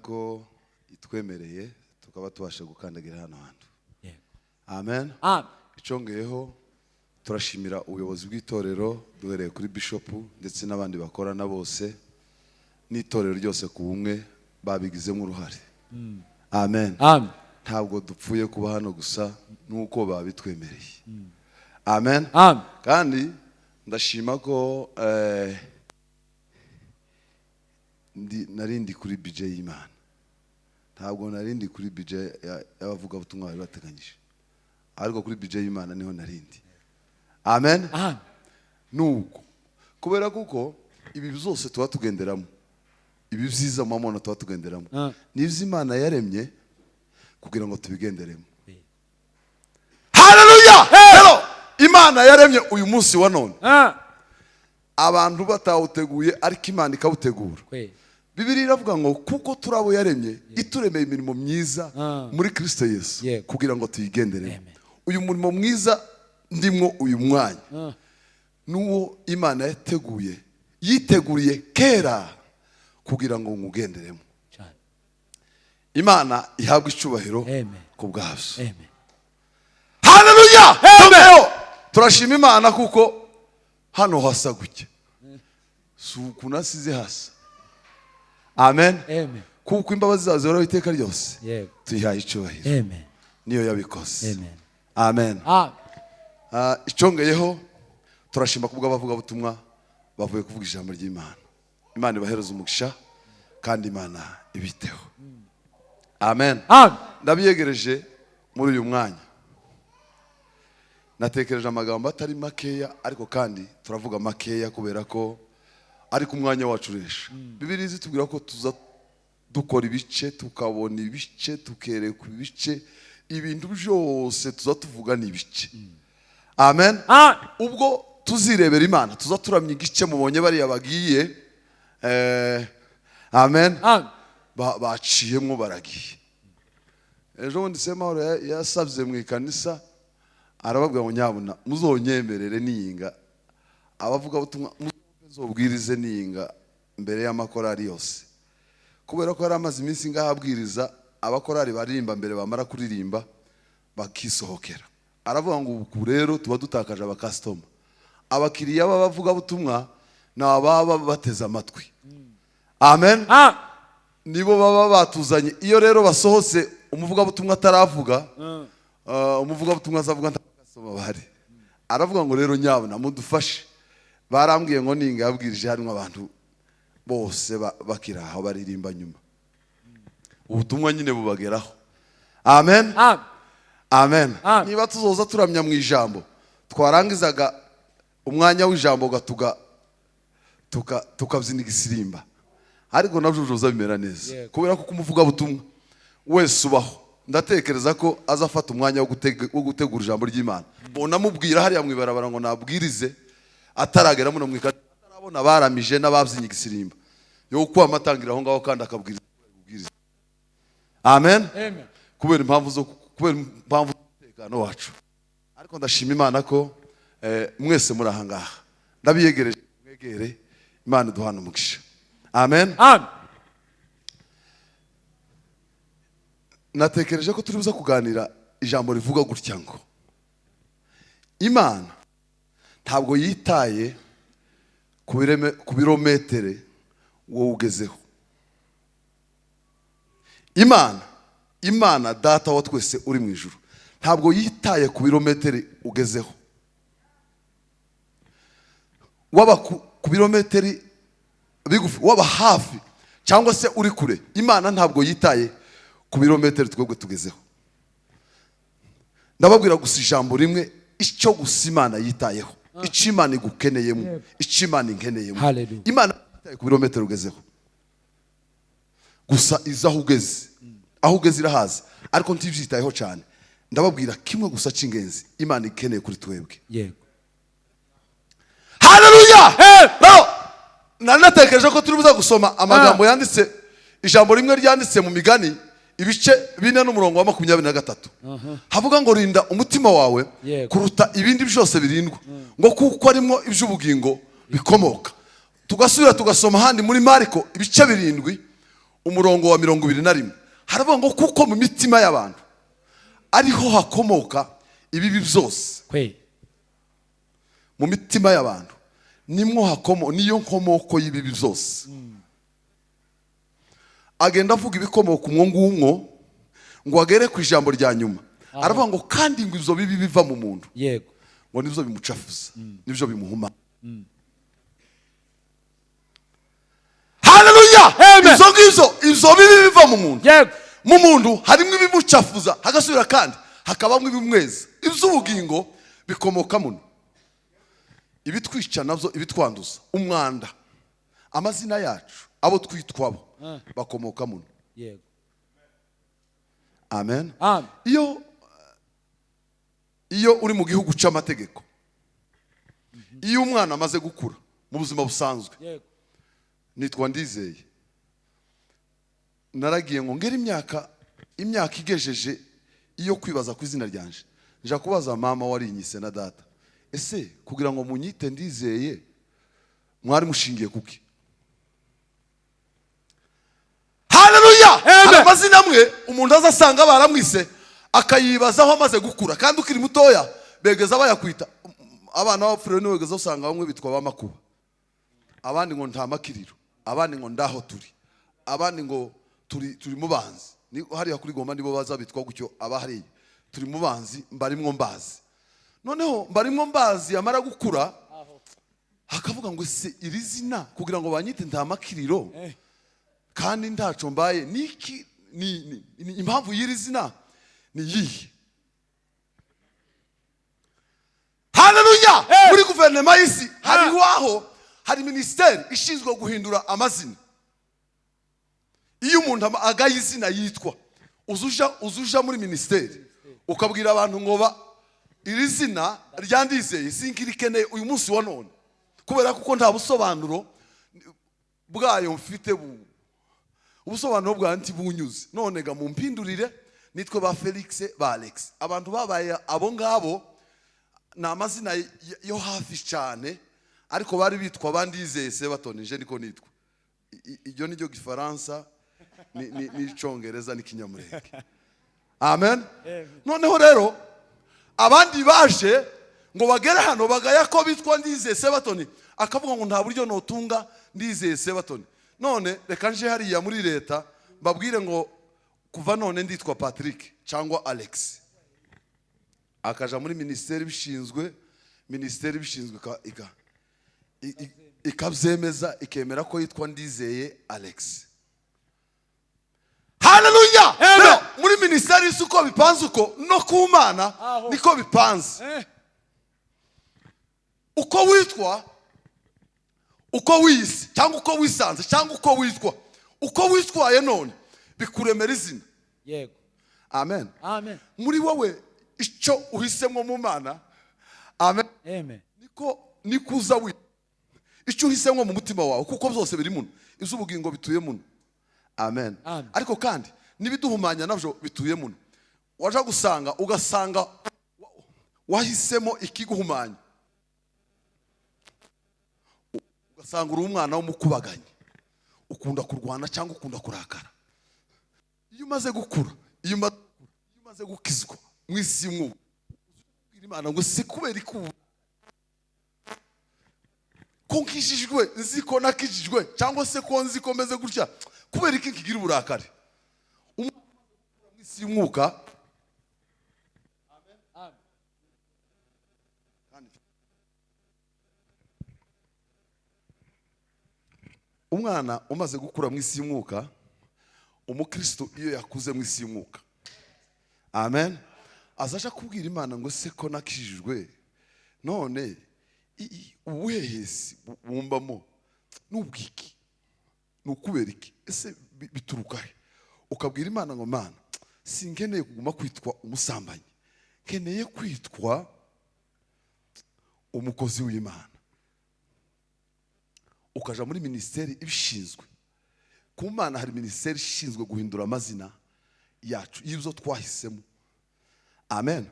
ko itwemereye tukaba tubasha gukandagira hano hantu. Amen. Icongeyeho turashimira ubuyobozi bw'itorero duhereye kuri bishop ndetse n'abandi bakorana bose n'itorero ryose ku bumwe babigizemo uruhare. Amen. Ntabwo dupfuye kuba hano gusa nuko babitwemereye. Amen. Kandi ndashima ko narindi kuri BJ y'Imana. Ntabwo narindi kuri BJ y'abavuga butumwa bari bateganyije. Ariko kuri BJ y'Imana niho narindi. Amen. Nuko kubera kuko ibi byose tuba tugenderamo. Ibi byiza mu mamono tuba tugenderamo. Nivyo Imana yaremye kugira ngo tubigenderemo. Hallelujah! Hello! Imana yaremye uyu munsi wa none. Abantu batawuteguye ariko Imana ikawutegura. Bibiliya iravuga ngo kuko turabo yaremye ituremeye imirimo myiza muri Kristo Yesu kugira ngo tuyigenderemo. Uyu murimo mwiza ndimwo uyu mwanya nuwo Imana yateguye yiteguriye kera kugira ngo ngugenderemo. Imana ihabwe icubahiro ku bwavyo. Hallelujah! Amen. Turashima Imana kuko hano hasa gutya. Suku nasize hasa. Amen. Kuko imbabazi zazo zihora iteka ryose. Tuyihaye icubahiro. Amen. Niyo yabikoze. Amen. Amen. Icongeyeho turashima kubwa bavuga butumwa bavuye kuvuga ijambo ry'Imana. Imana ibahereza umugisha kandi Imana ibiteho. Amen. Ndabiyegereje muri uyu mwanya. Natekereje amagambo atari makeya ariko kandi turavuga makeya kubera ko ariko umwanya wacu uresha. Bibiliya zitubwira ko tuza dukora ibice tukabona ibice tukereka ibice ibintu byose tuza tuvuga ni ibice. Amen. Ubwo tuzirebera Imana tuza turamya igice mubonye bari yabagiye amen. Baciyemo baragiye. Ejo bundi Semahoro yasabye mu ikanisa arababwira ngo nyabuna muzonyemerere niyinga abavuga butumwa muzobwirize niyinga mbere y'amakorari yose kubera ko yaramaze iminsi ngahabwiriza abakorari baririmba mbere bamara kuririmba bakisohokera. Aravuga ngo ubu rero tuba dutakaje abakastoma abakiriya babavuga butumwa n'ababa bateze amatwi. Amen. Nibo baba batuzanye iyo rero basohotse umuvuga butumwa ataravuga umuvuga butumwa azavuga ntakasoma bahari. Aravuga ngo rero nyabona mudufashe barambwiye ngo ninga yabwirije harimo abantu bose bakiraho baririmba nyuma ubutumwa nyine bubageraho. Amen. Amen. Niba tuzoza turamya mu ijambo twarangizaga umwanya w'ijambo tukabyina igisimba ariko nabyo bimera neza kubera ko kumuvuga butumwa wese ubaho ndatekereza ko azafata umwanya wo gutegura ijambo ry'Imana. Bonamubwira hariya mwibarabara ngo nabwirize ataragera muno mwikata atarabona baramije n'ababyinnye igisimba yo kwa amatangira aho ngaho kandi akabwiriza. Amen. Kubera impamvu z'umutekano wacu. Ariko ndashima Imana ko mwese muri aha ngaha ndabiyegereje mwegere Imana duhana umugisha. Amen. Natekereje ko turi buza kuganira ijambo rivuga gutya ngo Imana ntabwo yitaye ku birometere wowe ugezeho. Imana data wa twese uri mu ijuru ntabwo yitaye ku birometere ugezeho. Waba ku birometeri bigufi waba hafi cyangwa se uri kure Imana ntabwo yitaye ku birometero twebwe tugezeho. Ndababwira gusa ijambo rimwe icyo gusa Imana yitayeho icyo Imana igukeneyemo icyo Imana inkeneyemo. Imana yitaye ku birometero ugezeho gusa iza aho ugeze irahaza ariko ntibyitayeho cyane. Ndababwira kimwe gusa cy'ingenzi Imana ikeneye kuri twebwe. Hallelujah! Natekereje ko turi buza gusoma amagambo yanditse ijambo rimwe ryanditse mu Migani ibice 4 n'umurongo wa 23 havuga ngo rinda umutima wawe kuruta ibindi byose birindwa ngo kuko arimo iby'ubugingo bikomoka. Tugasubira tugasoma handi muri Mariko ibice 7 umurongo wa 21 haravuga ngo kuko mu mitima y'abantu ariho hakomoka ibibi byose. Mu mitima y'abantu niyo nkomoko y'ibibi byose. Agenda avuga ibikomoka umwo ngo agere ku ijambo rya nyuma. Aravuga ngo kandi ngo izo bibi biva mu muntu. Yego. Ngo nivyo bimucafuza, nivyo bimuhuma. Haleluya! Izo bibi biva mu muntu. Yego. Mu muntu harimo ibimucafuza, hagasubira kandi hakabamwe ibimweza. Iby'ubugingo bikomoka muno. Ibitwica navyo ibitwanduza, umwanda, amazina yacu, abo twitwabo bakomoka muno. Yego. Amen. Amen. Iyo uri mu gihugu cy'amategeko, iyo umwana amaze gukura mu buzima busanzwe, Yego. nitwa Ndizeye, naragiye ngo ngera imyaka igejeje iyo kwibaza ku izina ryanje, nja kubaza mama wari inyise na data, ese kugira ngo munyite Ndizeye mwari mushingiye kuki? Haleluya! Amazina amwe umuntu azasanga baramwise akayibazaho amaze gukura, kandi ukiri mutoya begeza bayakwita. Abana b'abapfure ni wegeza usanga bamwe bitwa bamakuba, abandi ngo nta makiriro, abandi ngo ndaho turi, abandi ngo turi mu banzi. Ni hariya kuri Goma nibo baza bitwa gutyo, abahariye turi mu banzi, mbarimwo mbazi. Noneho mbarimwo mbazi yamara gukura hakavuga ngo se iri zina kugira ngo banyite nta makiriro kandi ndaco mbaye niki ni impamvu y'iri zina ni yihe? Haleluya! Muri guverinoma y'isi hari ministeri ishinzwe guhindura amazina. Iyo umuntu agaye izina yitwa, uzuja muri ministeri ukabwira abantu ngo iri zina rya Ndizeye sinkirikeneye uyu munsi wa none, kubera kuko nta busobanuro bwayo mfite ubusobanuro bwa ntibunyuze. None ga mumpindurire nitwe ba Felix ba Alex. Abantu babaye abo ngabo na amazina yo hafi cyane, ariko bari bitwa bandizeye se batonije niko nitwa. Iyo niryo Gifaransa ni Cyongereza ni Kinyamurenge. Amen. Noneho rero abandi baje ngo bagere hano bagaya ko bitwa Ndizeye Sebatoni, akavuga ngo nta buryo notunga Ndizeye Sebatoni. None reka nje hariya muri leta mbabwire ngo kuva none nditwa Patrick cyangwa Alex. Akaja muri ministeri bishinzwe ikabyemeza ikemera ko yitwa Ndizeye Alex. Haleluya! No, muri ministeri suko bipanze uko no kumana niko bipanze. Uko witwa, uko wisi cyangwa uko wisanze cyangwa uko witwa, uko witwaye none bikuremera izina. Yego. Amen. Amen. Muri wowe icyo uhisemo mu mana, amen. Amen. Nikuza icyo uhisemo mu mutima wawe, kuko byose biri muno, izubugingo bituye muno. Amen. Amen. Ariko kandi nibiduhumanya navyo bituye muno. Waje ugasanga wahisemo ikiguhumanya, ugasanga uri umwana w'umukubaganye, ukunda kurwana cyangwa ukunda kurakara. Iyo umaze gukura, iyo umaze gukizwa mwisi mwubu, Imana ngo se kubera ikuba ko nkishijwe nzi ko nakijijwe cyangwa se ko nzi ko meze gutya, kubera iki kigira uburakari? Mwisi y'umwuka. Amen. Umwana umaze gukura mwisi y'umwuka, umukristo iyo yakuze mwisi y'umwuka, amen, azaje kubwira Imana ngo se ko nakijijwe, none ubuhehesi bumbamo n'ubwiki n'ukubera iki, ese bituruka he? Ukabwira Imana ngo Mana, sinkeneye kuguma kwitwa umusambanyi, nkeneye kwitwa umukozi w'Imana. Ukaja muri ministeri ibishinzwe. Ku Mana hari ministeri ishinzwe guhindura amazina yacu y'ibyo twahisemo. Amen.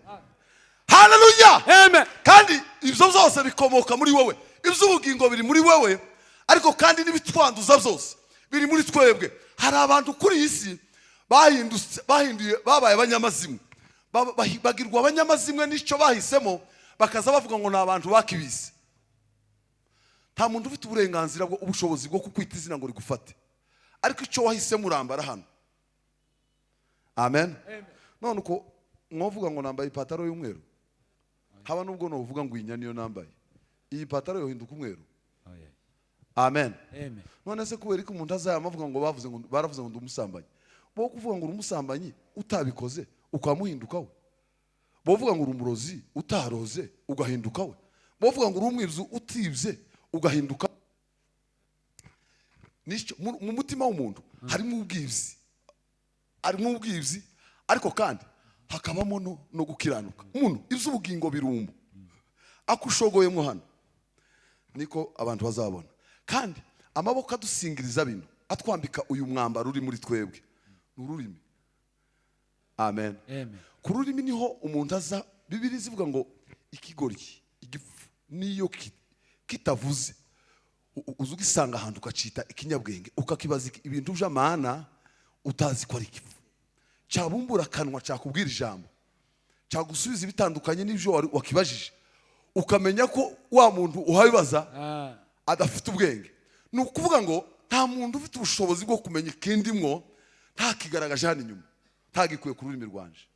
Haleluya! Amen. Kandi ibyo byose bikomoka muri wowe, iby'ubugingo biri muri wowe, ariko kandi n'ibitwanduza byose biri muri twebwe. hari abantu kuri iyi si bahinduye babaye abanyamazimwe, bagirwa abanyamazimwe n'icyo bahisemo, bakaza bavuga ngo ni abantu bakibise. Nta muntu ufite uburenganzira ubushobozi bwo kukwita izina ngo rigufate, ariko icyo wahisemo urambara hano. Amen. None uko mwovuga ngo nambaye ipataro y'umweru, haba nubwo no uvuga ngo inya niyo nambaye, iyi pataro yohinduka umweru. Amen. None se kubera ko umuntu azayama avuga ngo baravuze ngo ndumusambanyi, bo kuvuga ngo urumusambanyi utabikoze ukamuhinduka we, bo vuga ngo urumurozi utaroze ugahinduka we, bo vuga ngo urumwiruzi utibye ugahinduka. Nico mu mutima w'umuntu harimo ubwibzi, ariko kandi hakabamo no gukiranuka. Umuntu iby'ubugingo birumbu akushogoyemo hano niko abantu bazabona. Kandi amaboko adusingiriza bino atwambika uyu mwambaro uri muri twebwe n'ururimi. Amen. Ku rurimi niho umuntu aza. Bibiri zivuga ngo ikigoryi igifu niyo kitavuze uzugisanga ahantu ukacita ikinyabwenge, ukakibaza ibintu by'amana utazi ko ari ikifu, cyabumbura kanwa cyakubwira ijambo, cyagusubiza bitandukanye n'ibyo wakibajije, ukamenya ko wa muntu uhabibaza adafite ubwenge. Ni ukuvuga ngo nta muntu ufite ubushobozi bwo kumenya ikindi mwo ntakigaragaje hano inyuma, ntagikuye ku rurimi rwanje.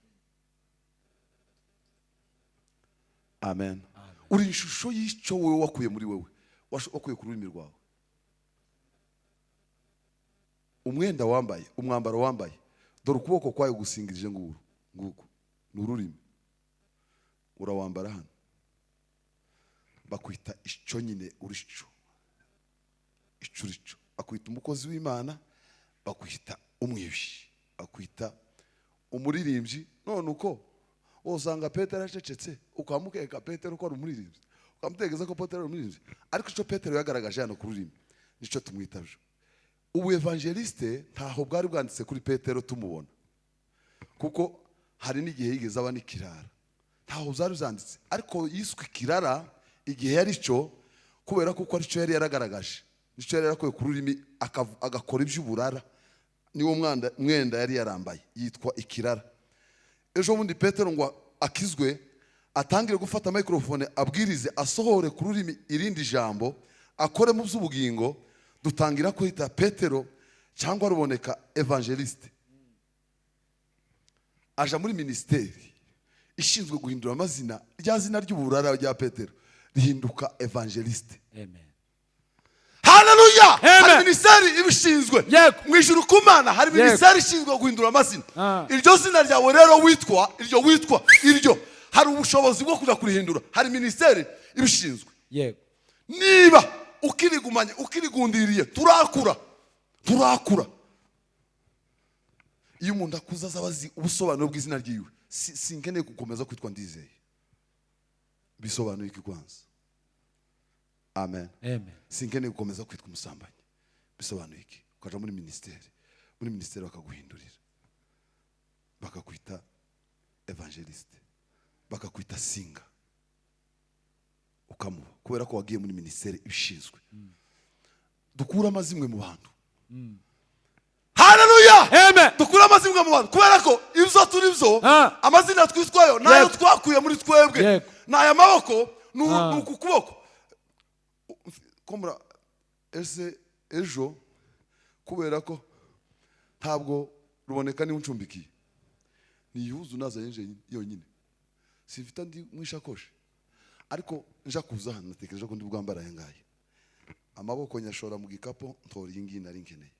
Amen. Uri ishusho y'icyo wowe wakuye muri wewe, wakuye ku rurimi rwawe. Umwenda wambaye, umwambaro wambaye, dore ukuboko kwayo gusingirije nguko n'ururimi, urawambara hano, bakwita icyo nyine urico, icurico, bakwita umukozi w'Imana, bakwita umwibi, bakwita umuririmbyi. None uko usanga Petero yacecetse, ukamukeka Petero ko ari umuririmbyi, ukamutegeza ko Petero ari umuririmbyi, ariko icyo Petero yagaragaje hano ku rurimi nicyo tumwitaje. Ubu evangeliste ntaho bwari bwanditse kuri Petero tumubona, kuko hari n'igihe yigeze aba n'ikirara, ntaho zari zanditse, ariko yiswe ikirara igihe yari cyo, kubera kuko ari cyo yari yaragaragaje, nicyo yari yarakuye ku rurimi agakora iby'uburara. Niwo mwenda yari yarambaye yitwa ikirara. Ejo bundi Petero ngo akizwe, atangire gufata microphone abwirize, asohore ku rurimi irindi jambo, akore mu by'ubugingo, dutangira kwita Petero cyangwa ruboneka evangeliste. Aja muri ministeri ishinzwe guhindura amazina, rya zina ry'uburara rya Petero rihinduka evangeliste. Amen. Haleluya. Hari ministeri ibishinzwe mu ijuru ku Mana, hari ministeri ishinzwe guhindura amazina. Iryo zina ryawe rero witwa iryo hari ubushobozi bwo kuja kurihindura, hari ministeri ibishinzwe. Yego. Niba ukirigumanye ukirigundiriye turakura. Iyo umuntu akuza azabazi ubusobanuro bw'izina ryiwe, sinkeneye gukomeza kwitwa Ndizeye. Bisobanuye iki kwanza? Amen. Sinkeneye gukomeza kwitwa umusambanyi. Bisobanuye iki? Ukaja muri ministeri bakaguhindurira, bakakwita evangeliste, bakakwita singa, ukamuba kubera ko wagiye muri ministeri ibishinzwe. Dukura amazimwe mu bantu. Haleluya. Amen. Dukura amazimwe mu bantu kubera ko ibyo turi byo amazina twitwayo nayo twakuye muri twebwe. Naya maboko nuku kuboko. Komra ejo kubera ko ntabwo ruboneka ni uncumbikiye, ni yuzu naza yenje yonyine, sifita ndi mwishakoshi, ariko nja kuza hano natekereje ko ndi bwambara yangaye, amaboko nyashora mu gikapo ntori yingi nari nkeneye.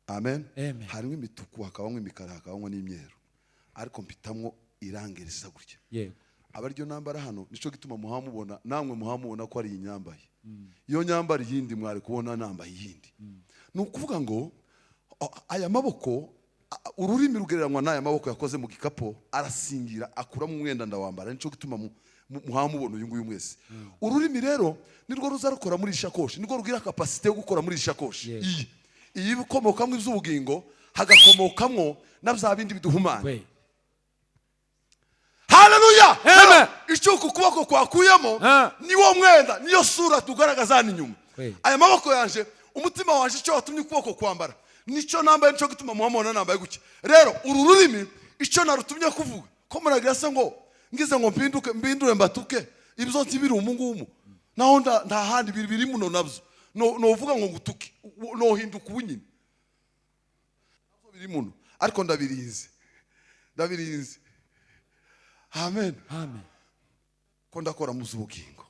Amen. Harimo imituku, hakabamo imikara, hakabamo n'imyeru, ariko mpitamwo irange risa gutya. Yego. Abaryo nambara hano nico gituma muhamubona, namwe muhamubona ko ari inyambaye. Iyo nyambara yindi mwari kubona nambaye yindi. Nukuvuga ngo aya maboko, ururimi rugereranywa n'aya maboko yakoze mu gikapo, arasingira akura mu mwenda ndawambara, nico gituma muhamubona uyu nguyu mwese. Ururimi rero nirwo ruzarukora muri ishakoshi, nirwo rugira capacity yo gukora muri ishakoshi. Iyi bikomokamwe iby'ubugingo, hagakomokamwo na bya bindi biduhumana. Haleluya. Amen. Icyuko kuboko kwakuyemo niwo mwenda, niyo sura tugaragaza hano inyuma. Aya maboko yanje, umutima wanje cyo watumye ukuboko kwambara nicyo nambaye nicyo gituma muhamona nambaye gutya. Rero uru rurimi icyo narutumye kuvuga ko muragira se ngo ngize ngo mbindure mbatuke ibyo ntibiri umungumu naho nta handi biri muno nabyo no uvuga ngo ngutuke no hinduka ubunyine biri muno ariko ndabirinze. Amen. Ko ndakora mu z'ubugingo.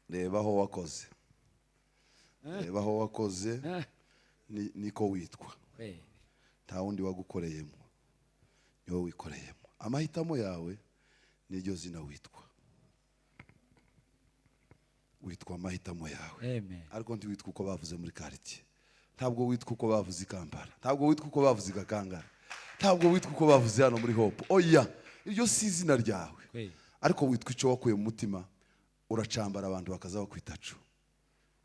Reba aho wakoze niko witwa. Nta wundi wagukoreyemo niwo wikoreyemo. Amahitamo yawe niryo zina witwa amahitamo yawe. Ariko ntiwitwa uko bavuze muri quartier, ntabwo witwa uko bavuze Kampala, ntabwo witwa uko bavuze Gakangara, ntabwo witwa uko bavuze hano muri Hope. Oya, iryo si izina ryawe. Ariko witwa icyo wakuye mu mutima, uracambara abantu bakaza bakwitacu.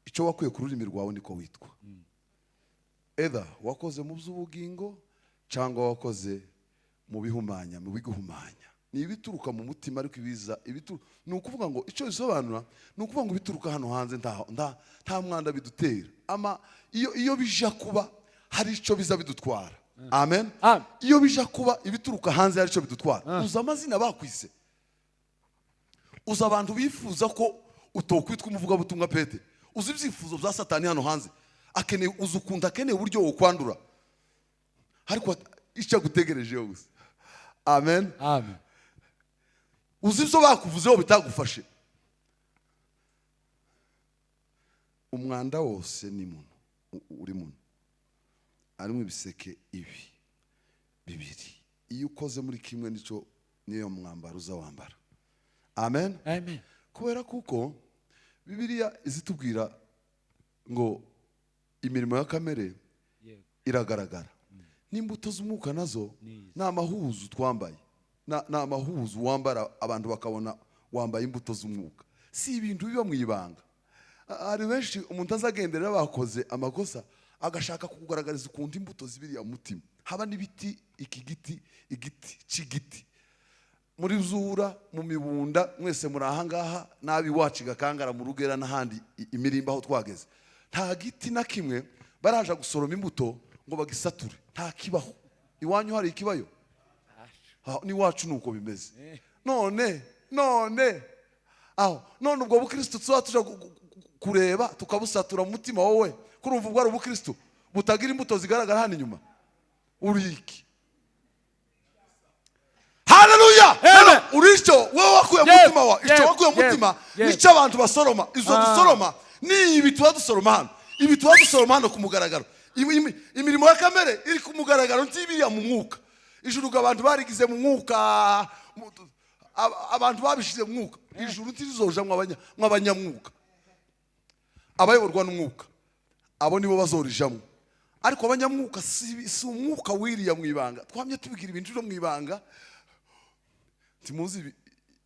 Icyo wakuye ku rurimi rwawe niko witwa. Either wakoze mu by'ubugingo cyangwa wakoze mu bihumanya, mu biguhumanya. Ni ibituruka mu mutima ariko ibiza ni ukuvuga ngo icyo bisobanura ni ukuvuga ngo bituruka hano hanze nta mwanda bidutera. Ama iyo bija kuba hari icyo biza bidutwara. Amen. Iyo bija kuba ibituruka hanze hari icyo bidutwara. Uza amazina bakwise, uza abantu bifuza ko utokwitwa umuvuga butumwa Pete, uza ibyifuzo bya Satani hano hanze, akeneye uzukunda, akeneye uburyo wo kwandura, ariko icyo gutegereje gusa. Amen. Uzi ibyo bakuvuzeho bitagufashe. Umwanda wose ni muno uri muno, arimo ibiseke bibiri. Iyo ukoze muri kimwe niyo mwambaro uzawambara. Amen. Kubera kuko Bibiliya izitubwira ngo imirimo ya kamere iragaragara, n'imbuto z'umwuka nazo n'amahuzu twambaye, n'amahuzu wambara abantu bakabona wambaye imbuto z'umwuka. Si ibintu biba mu ibanga. Hari benshi umuntu azagenderera bakoze amakosa agashaka kukugaragariza ukundi imbuto zibiri ya mutima. Haba n'ibiti, igiti cy'igiti muri Zura, mu Mibunda, mwese muri ahangaha nabi wacu Gakangara mu Rugera n'ahandi imirimba aho twageze, nta giti na kimwe baraje gusoroma imbuto ngo bagisature. Nta kibaho. Iwanyu hari ikibayo? Ni wacu nuko bimeze. None ubwo bukristo tuba tuje kureba tukabusatura mu mutima wowe, kurumva ubwo ari ubukristo butagira imbuto zigaragara hano inyuma. Uri iki? Haleluya! Uricho wowe wakuye mutima wa icyo wakuye mutima nicyo abantu basoroma. Izo dusoroma ni ibi tuba dusoroma hano, ibi tuba dusoroma hano ku mugaragaro. Imirimo ya kamere iri ku mugaragaro ntibiriya mu mwuka. Ijuru abantu barigize mu mwuka, abantu babishize mu mwuka. Ijuru ntizoja mw'abanyamwuka, abayoborwa n'umwuka, abo nibo bazorijamo. Ariko abanyamwuka si umwuka wiriya mu ibanga. Twamye tubigira ibintu byo mu ibanga. Timuzi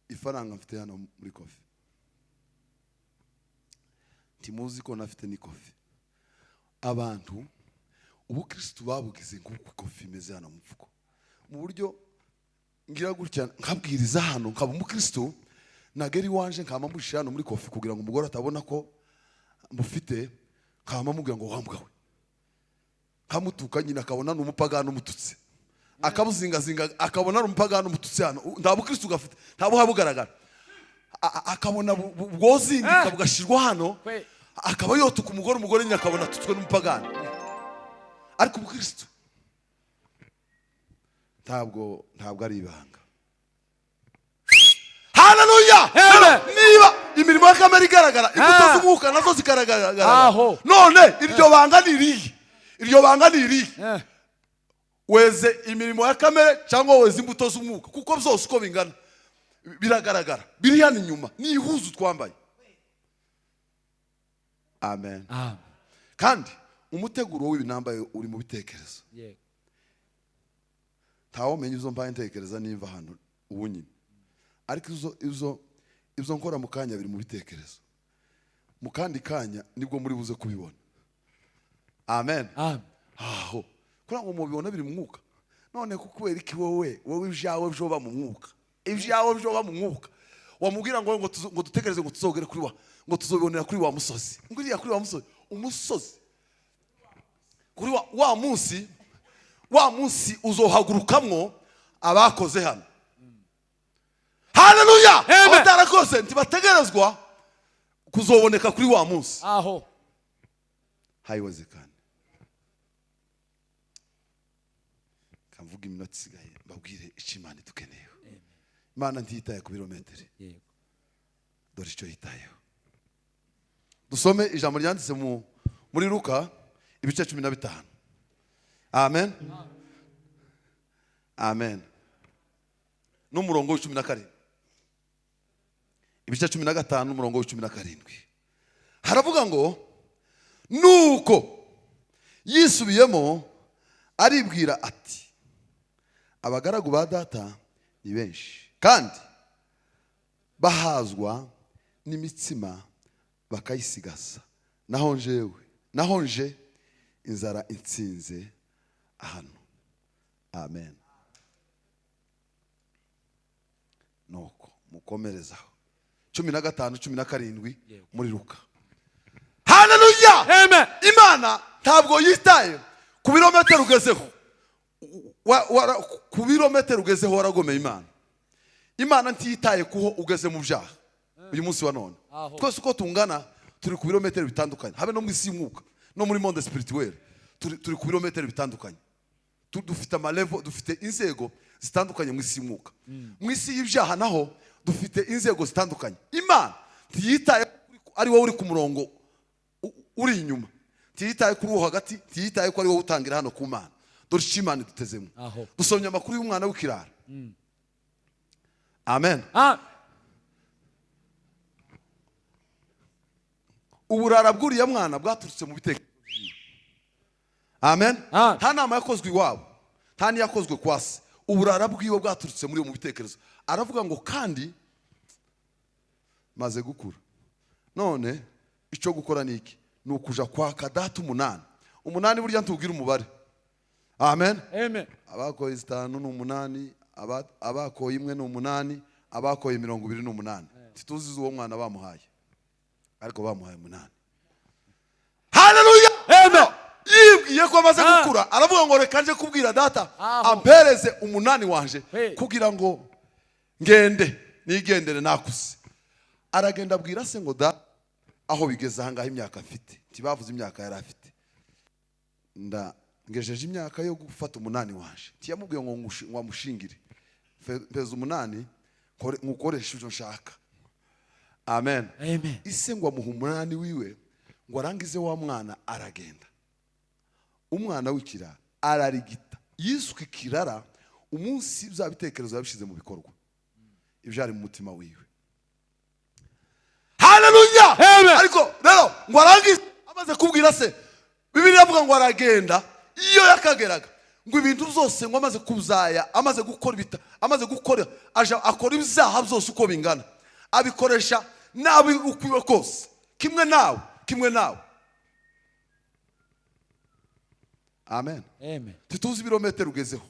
ifaranga mfite hano muri kofi, timuzi ko nafite ni kofi. Abantu ubukristo babugize nk'uko kofi imeze hano mu mfuko, mu buryo ngira gutya nkabwiriza hano nkaba umukristo, nageri wanje nkama mushira hano muri kofi kugira ngo umugore atabona ko mufite, nkama mubwira ngo wambwawe, kamutuka nyina akabona n'umupagano umututse, akabuzingazinga akabona n'umupagano umututse hano, nta bukristo gafite, nta buhabugaragara. Akabona bwozinga bugashirwa hano, akaba yotuka umugore nyina akabona tutswe n'umupagano. Ariko ubukristo ntabwo ari ibanga. Haleluya! Niba imirimo ya kamere igaragara, imbuto z'umwuka nazo zigaragara. None iryo banga ni irihe? Weze imirimo ya kamere cyangwa weze imbuto z'umwuka? Kuko byose uko bingana biragaragara, biri hano inyuma, ni ihuzu twambaye. Amen. Kandi umuteguro w'ibinambaye uri mu bitekerezo. Ntawo menye izo mbaye ntekereza nimva hano ubu nyine, ariko izo nkora mu kanya biri mu bitekerezo. Mu kandi kanya nibwo muri buze kubibona. Amen. Aho kura ngo mubibona biri mu mwuka. None kukubera iki wowe ibyawe byoba mu mwuka, ibyawe byoba mu mwuka, wamubwira ngo dutekereze ngo tuzogere kuri ngo tuzobonera kuri wa musozi. Nguriya kuri wa musozi, umusozi kuri wa munsi uzohagurukamwo abakoze hano. Haleluya. Abatarakoze ntibategerezwa kuzoboneka kuri wa munsi. Aho. Hayiwezekana. Kamvuga iminota isigaye mbabwire icyo Imana dukeneyeho. Imana ntiyitaye ku birometero. Yego. Dore icyo yitayeho. Dusome ijambo ryanditse muri Luka ibice 15. Amen. Amen. N'umurongo wa 17. Ibice 15 n'umurongo wa 17. Haravuga ngo nuko yisubiyemo aribwira ati abagaragu ba data ni benshi kandi bahazwa n'imitsima bakayisigasa, naho nje inzara intsinze hano. Amen. Nuko mukomerezaho 15-17 muri Luka. Haleluya. Amen. Imana ntabwo yitaye ku birometero ugezeho. Ku birometero ugezeho waragomeye Imana. Imana ntiyitaye kuho ugeze mu byaha. Uyu munsi wa none twese uko tungana turi ku birometero bitandukanye, habe no mu isi y'umwuka no muri monde spirituel turi ku birometero bitandukanye. Dufite amalevo, dufite inzego zitandukanye mu isi y'umwuka. Mu isi y'ibyaha naho dufite inzego zitandukanye. Imana ntiyitaye ari wowe uri ku murongo uri inyuma, ntiyitaye kuri wo hagati, ntiyitaye ko ari wowe utangira hano ku Mana. Dore icyo Imana dutezemo. Dusomye amakuru y'umwana w'ikirara. Amen. Uburara bw'uriya mwana bwaturutse mu bitekerezo. Amen. Nta nama yakozwe iwabo, nta niyakozwe kwa se. Uburara bw'iwe bwaturutse muri mu bitekerezo. Aravuga ngo kandi maze gukura, none icyo gukora ni iki? Ni ukuja kwaka data 8. 8 burya ntubwira umubare. Amen. Amen. Abakoye 5 ni 8, abakoye 1 ni 8, abakoye 20 ni 8. Tituzize uwo mwana bamuhaye, ariko bamuhaye 8. Haleluya. Amen. Yibwiye ko amaze gukura, aravuga ngo reka nje kubwira data ampereze 8 wanje kugira ngo ngende nigendere nakuze. Aragenda abwira se ngo da aho bigeze ahangaha imyaka mfite, ntibavuze imyaka yari afite. Ngejeje imyaka yo gufata 8 wanje. Tiyamubwiye ngo wamushingire peza 8 ngukoresha ibyo nshaka. Amen. Amen. Ise ngo amuha 8 wiwe ngo arangize wa mwana aragenda. Umwana w'ikirara ararigita, yiswe ikirara umunsi bya bitekerezo yabishize mu bikorwa ibyari mu mutima wiwe. Haleluya. Ariko rero ngo arangize amaze kubwira se, Bibiliya avuga ngo aragenda. Iyo yakageraga ngo ibintu byose ngo amaze kuzaya, amaze gukora aja akora ibyaha byose uko bingana, abikoresha nabi ukwiwe kose, kimwe nawe. Amen. Amen. Tituzi ibirometero ugezeho.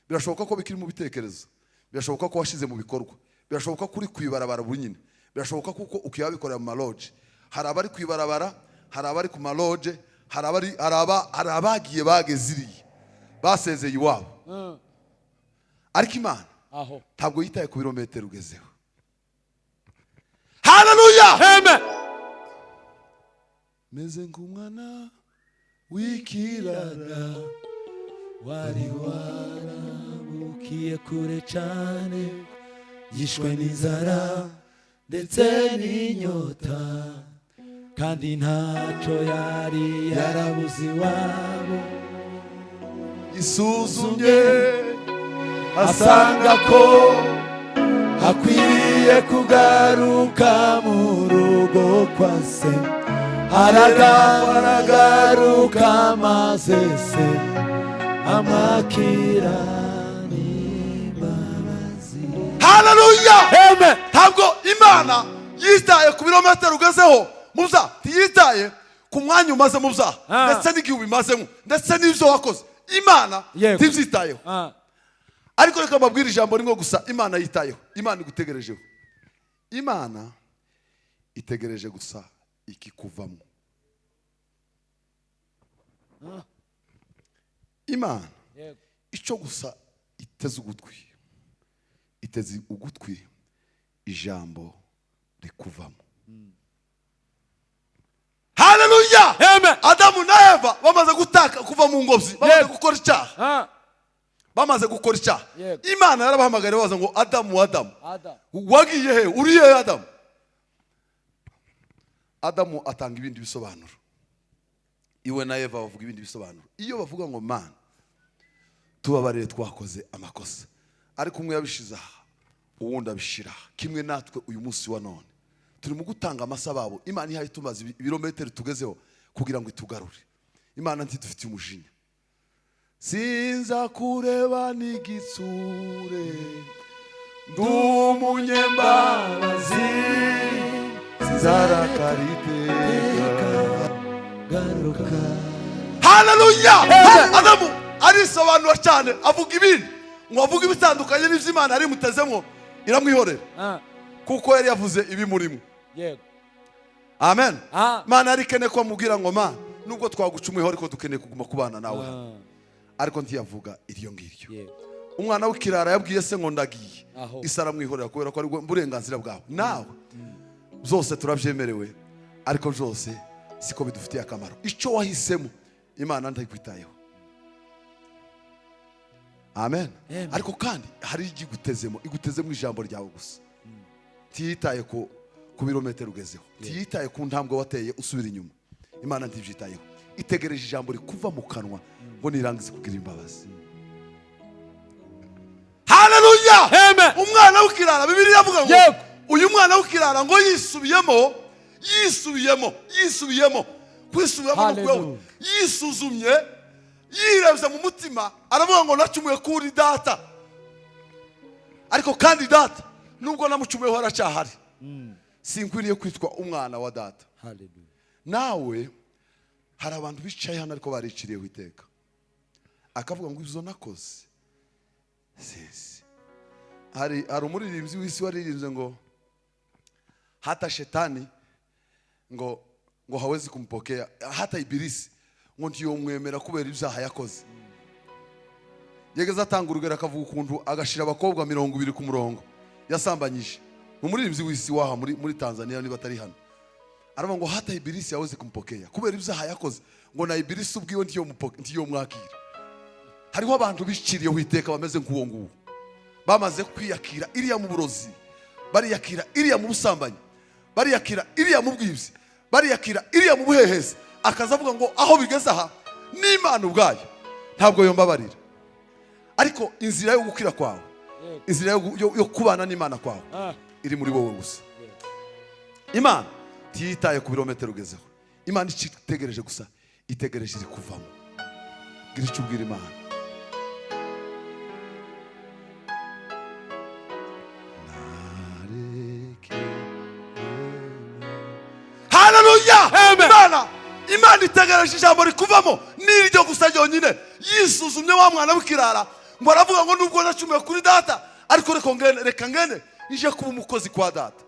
Birashoboka ko bikiri mu bitekerezo, birashoboka ko washize mu bikorwa, birashoboka kuri kwibarabara bunyine, birashoboka kuko ukiyabikorera mu maloje. Hari abari kwibarabara, hari abari ku maloje, hari abagiye bageziriye basezeye iwabo. Ariko Imana ntabwo yitaye ku birometero ugezeho. Haleluya. Amen. Meze nk'umwana w'ikirara wari warabukiye kure cyane, yishwe n'inzara ndetse n'inyota, kandi ntacyo yari yarabuze iwabo. Isuzumye asanga ko akwiriye kugaruka mu rugo kwa se, aragaruka maze se amakira n'imbabazi. Haleluya. Amen. Ntabwo Imana yitaye ku birometero ugezeho mu byaha, ntiyitaye ku mwanya umaze mu byaha ndetse n'igihe ubimazemo ndetse n'ibyo wakoze. Imana ntibyitayeho. Ariko reka mbabwire ijambo rimwe gusa Imana yitayeho. Imana igutegerejeho. Imana itegereje gusa ikikuvamo. imana Yego. icyo gusa iteze ugutwi ijambo rikuvamo. Haleluya. Amen. Adamu na Eva bamaze gutaka kuva mu ngobyi, bamaze gukora icyaha. Bamaze gukora icyaha. Imana yarabahamagara baza ngo Adamu, Adamu. Wagiye he? Uri he Adamu? Adamu atanga ibindi bisobanuro. Iwe na Eva bavuga ibindi bisobanuro. Iyo bavuga ngo Mana tubabarire twakoze amakosa, ariko umwe yabishiza uwundi abishira kimwe natwe uyu munsi wa none turi mu gutanga amasababo. Imana ihaye tumaze ibirometero tugezeho kugira ngo itugarure. Imana ntidufitiye umujinya. Sinza kureba n'igitsure ndumunyembabazi sinzarakariteka garuka. Haleluya. Adamu arisobanura cyane avuga ibindi ngo avuga ibitandukanye n'ivyo Imana ari mutezemo iramwihorera kuko yari yavuze ibimurimo. Yego. Amen. Mana arikene ko amubwira ngo ma nubwo twagucumuyeho ariko dukeneye kuguma kubana nawe. Ariko ntiyavuga iryo ngiryo. Umwana w'ikirara yabwiye se ngo ndagiye. Isara mwihorera kubera ko ari uburenganzira bwawe. Nawe zose turabyemerewe ariko zose siko bidufitiye akamaro. Icyo wahisemo Imana ndayikwitayeho. Amen. Ariko kandi hari igutezemo ijambo ryawe gusa. Tiyitaye ku birometero ugezeho, tiyitaye ku ntambwe wateye usubira inyuma. Imana ntibyitayeho, itegereje ijambo rikuva mu kanwa ngo nirangize kugira imbabazi. Haleluya. Umwana w'ikirara Bibiliya avuga ngo uyu mwana w'ikirara ngo yisubiyemo kwisubiramo yisuzumye yirebye mu mutima aravuga ngo nacumuye kuri data, ariko kandi data nubwo namucumuyeho aracyahari. Sinkwiriye kwitwa umwana wa data. Haleluya. Nawe hari abantu bicaye hano ariko bariciriyeho iteka akavuga ngo izo nakoze sisi. Hari umuririmbyi w'isi waririmbye ngo hata shetani ngo hawezi kumpokea, hata ibilisi ngo ntiyomwemera kubera ibyaha yakoze. Yegeze atanga urugero akavuga ukuntu agashira abakobwa 20 ku murongo yasambanyije. Umuririmbyi w'isi waha muri Tanzania niba atari hano aravuga ngo hata ibilisi hawezi kumpokea kubera ibyaha yakoze, ngo na ibilisi ubwiwe ntiyomwakira. Hariho abantu biciriyeho iteka bameze nk'uwo nguwo, bamaze kwiyakira iriya mu burozi, bariyakira iriya mu busambanyi, bariyakira iriya mu bwibyi, bariyakira iriya mu buhehezi. Akaza avuga ngo aho bigeze aha n'Imana ubwayo ntabwo yombabarira. Ariko inzira yo gukira kwawe, inzira yo kubana n'Imana kwawe iri muri wowe gusa. Imana tiyitaye ku birometero ugezeho. Imana itegereje gusa, itegereje iri kuvamo. Gira icyo ubwira Imana. Haleluya. Imana itegereje ijambo rikuvamo n'iryo gusa ryonyine. Yisuzumye wa mwana w'ikirara ngo aravuga ngo nubwo nacumuye kuri data ariko reka ngene ije kuba umukozi kwa data.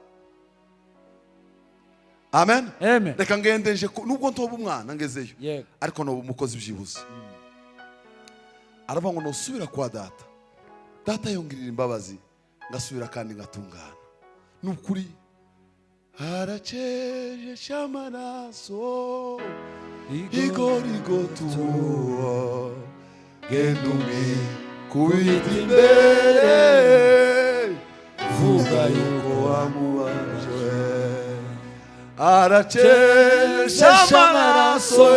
Amen. Reka ngende nje nubwo ntoba umwana ngezeyo ariko no umukozi byibuze. Aravuga ngo nosubira kwa data, data yongirira imbabazi ngasubira kandi ngatungana. Nukuri haraceje cyamaraso igorigotuwa gendumi kubita imbere vuga yuko wamubaje. Haraceje cyamaraso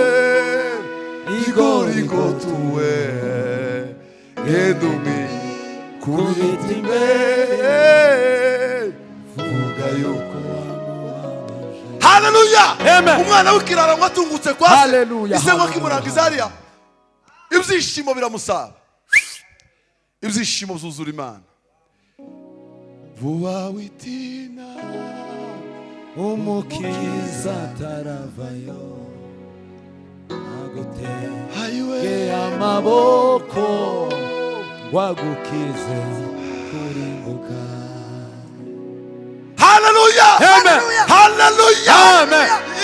igorigotuwe gendumi kubita imbere vuga yuko. Haleluya. Umwana w'ikirara ngo atungutse kwa se, ise ngo kimurangiza hariya ibyishimo biramusaba, ibyishimo byuzura Imana. Vuba witina umukiza taravayo aguteye amaboko wagukize kurimbuka. Haleluya. Haleluya.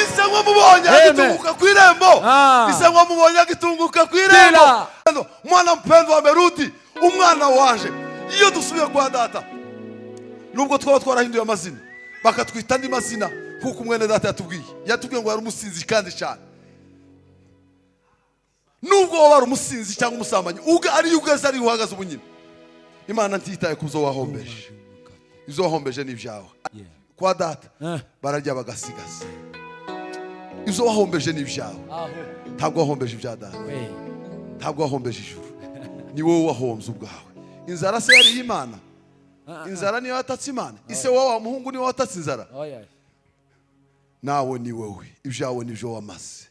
Ise ngo mubonye agitunguka kwirembo, ise ngo mubonye agitunguka kwirembo. mpendwa amerudi, umwana waje. Iyo dusubiye kwa data, nubwo twaba twarahinduye amazina bakatwita andi mazina, kuko umwene data yatubwiye ngo yari umusinzi kandi cyane. Nubwo waba ari umusinzi cyangwa umusambanyi, ari ugeze ari uhagaze ubunyine, Imana ntitaye kuzo wahombeje. Izo wahombeje ni ibyawe. Kwa data bararya bagasigaza. Izo wahombeje ni ibyawe. Ntabwo wahombeje ibya data, ntabwo wahombeje ijuru, ni wowe wahombye ubwawe. Inzara se yari Imana? Inzara niyo yatatse Imana? Ise wowe wa muhungu niwe watatse inzara? Nawe ni wowe, ibyawe nibyo wamaze.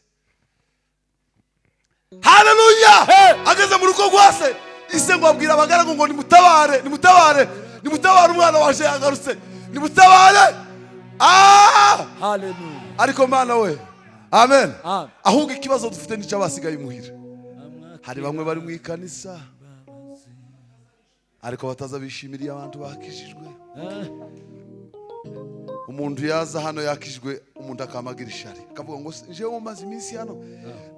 Haleluya! Ageze mu rugo rwase, ise ngo abwira abagaragu ngo nimutabare, nimutabare, nimutabare, umwana waje yagarutse, nimutabare. Haleluya. Ariko Mana we, amen. Ahubwo ikibazo dufite n'icyo abasigaye imuhira. Hari bamwe bari mu ikanisa ariko bataza bishimiriye abantu bakijijwe. Umuntu yaza hano yakijwe, umuntu akamagira ishari, akavuga ngo jewe maze iminsi hano,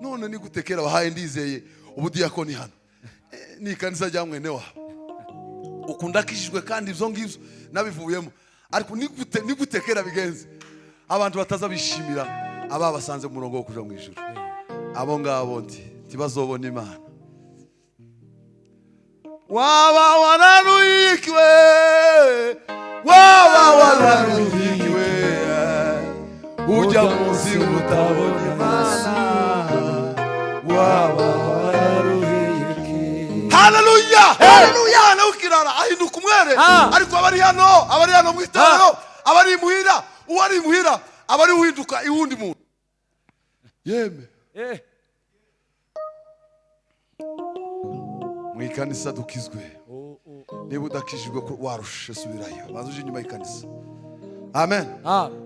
none ni gutekera bahaye ndizeye ubudiyakoni hano. Ni ikanisa rya mwene wabo, ukunda akijijwe kandi ibyo ngibyo nabivuyemo, ariko ni gutekera bigenze abantu bataza bishimira ababasanze mu murongo wo kuja mu ijuru. Abo ngabo ntibazobona Imana. Waba wararuhikiwe, waba wararuhikiwe, ujya munsi utabona Imana. Waba wararuhikiwe. Haleluya! Haleluya! Nawe ukirara ahinduka umwere, ariko abari hano mu itorero, abari imuhira, uwari imuhira abari uhinduka iwundi muntu. Yeme. Mwikanisa dukizwe. Niba udakijijwe warushe, subirayo. Banza uje inyuma y'ikanisa. Amen.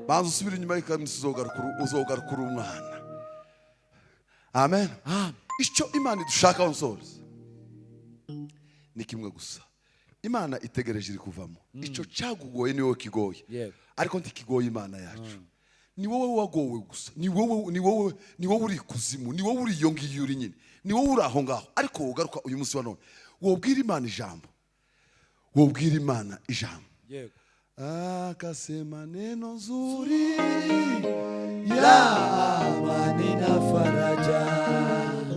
Banza usubire inyuma y'ikanisa, uzogaruka umwana. Amen. Icyo Imana idushaka onsoza ni kimwe gusa. Imana itegereje iri kuvamo. Icyo cyagugoye ni wowe kigoye, ariko ntikigoye Imana yacu. Ni wowe wagowe gusa, ni wowe uri kuzimu, ni wowe uri iyo ngiyo uri nyine, ni wowe uri aho ngaho. Ariko ugaruka uyu munsi wa none, wobwira Imana ijambo, wobwira Imana ijambo. Akasema neno nzuri ya amani na faraja,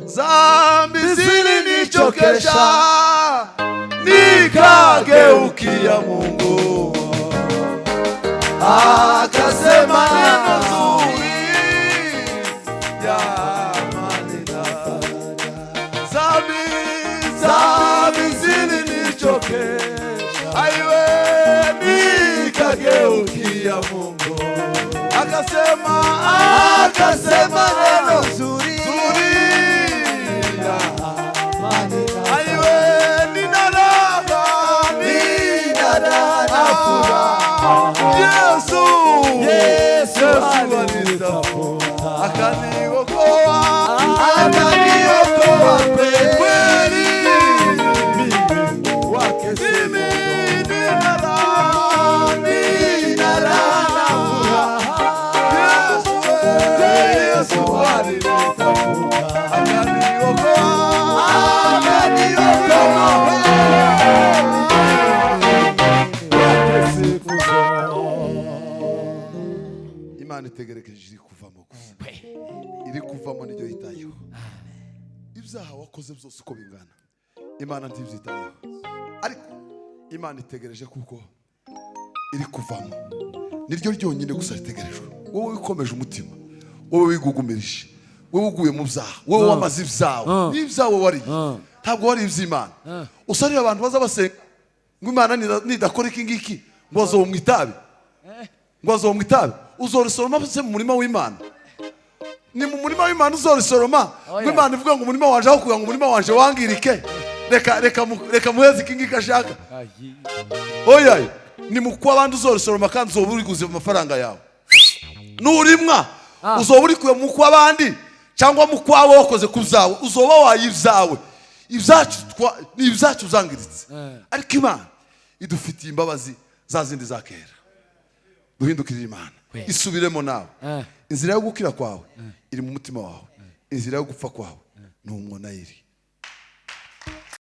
zambi zilinichokesha, nikageukia Mungu. Akasema neno nzuri ya amani na faraja, zambi zilinichokesha, aiwe nikageukia Mungu. Akasema neno nzuri ya amani na faraja, aiwe nina raha na furaha. Yesu alinitafuta, akaniokoa kweli. Mimi wake mimi nina raha na furaha. Yesu alinitafuta, akaniokoa. Imana itegerekeje iri kuvamo gusa, iri kuvamo niryo yitayeho. Ibyaha wakoze byose uko bingana Imana ntibyitayeho, ariko Imana itegereje kuko iri kuvamo, niryo ryonyine gusa ritegerejwe. Wowe ukomeje umutima, wowe wigugumirije, wowe uguye mu byaha, wowe wamaze ibyawe, n'ibyawe wari ntabwo wari iby'Imana. Usarira abantu baza basenga ngo Imana nidakora iki ngiki ngo azomwa itabi, ngo azomwa itabi. Uzorisoroma se mu murima w'Imana? Ni mu murima w'Imana uzorisoroma ngo Imana ivuga ngo umurima wanje, aho kugira ngo umurima wanje wangirike, reka muheze iki ngiki ashaka. Oya, ni mukwa abandi uzorisoroma kandi uzoba uri guziba amafaranga yawe. Nurimwa uzoba uri kuye mukwa abandi cyangwa mukwa abo wakoze kuzawe, uzoba wayivyawe. Ibyacu uzangiritse, ariko Imana idufitiye imbabazi za zindi za kera. Duhindukirire Imana, isubiremo nawe. Inzira yo gukira kwawe iri mu mutima wawe, inzira yo gupfa kwawe ni umwonayiri.